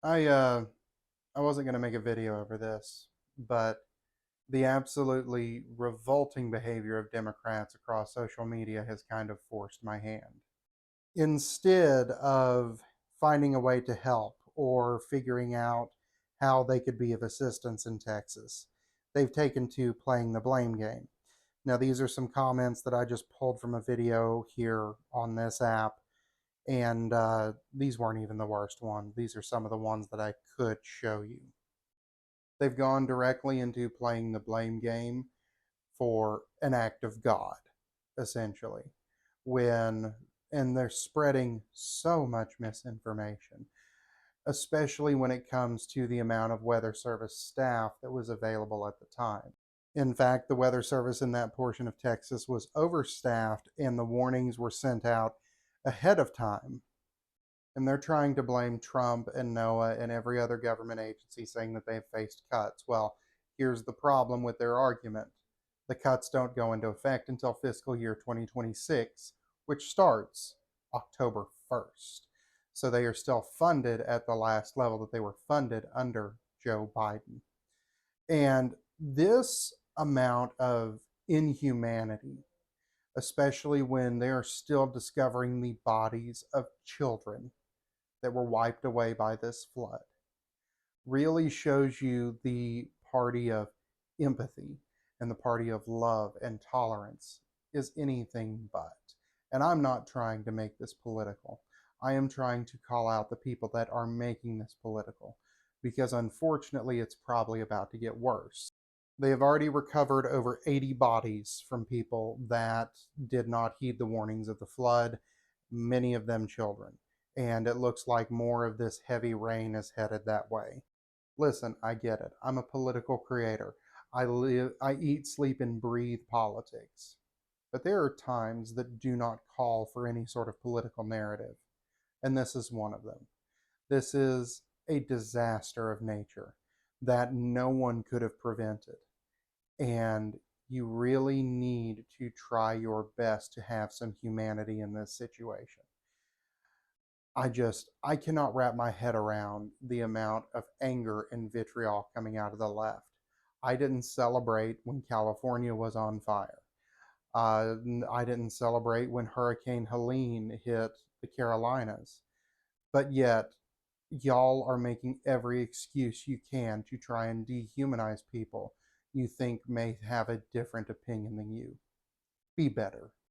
I uh I wasn't going to make a video over this, but the absolutely revolting behavior of Democrats across social media has kind of forced my hand. Instead of finding a way to help or figuring out how they could be of assistance in Texas, they've taken to playing the blame game. Now, these are some comments that I just pulled from a video here on this app, and these weren't even the worst ones. These are some of the ones that I could show you. They've gone directly into playing the blame game for an act of God, essentially. When and they're spreading so much misinformation, especially when it comes to the amount of Weather Service staff that was available at the time. In fact, the Weather Service in that portion of Texas was overstaffed and the warnings were sent out ahead of time. And they're trying to blame Trump and NOAA and every other government agency, saying that they've faced cuts. Well, here's the problem with their argument: the cuts don't go into effect until fiscal year 2026, which starts October 1st. So they are still funded at the last level that they were funded under Joe Biden. And this amount of inhumanity, especially when they are still discovering the bodies of children that were wiped away by this flood, really shows you the party of empathy and the party of love and tolerance is anything but. And I'm not trying to make this political. I am trying to call out the people that are making this political, because unfortunately it's probably about to get worse. They have already recovered over 80 bodies from people that did not heed the warnings of the flood, many of them children. And it looks like more of this heavy rain is headed that way. Listen, I get it. I'm a political creator. I eat, sleep, and breathe politics. But there are times that do not call for any sort of political narrative, and this is one of them. This is a disaster of nature that no one could have prevented, and you really need to try your best to have some humanity in this situation. I cannot wrap my head around the amount of anger and vitriol coming out of the left. I didn't celebrate when California was on fire. I didn't celebrate when Hurricane Helene hit the Carolinas. But yet, y'all are making every excuse you can to try and dehumanize people you think may have a different opinion than you. Be better.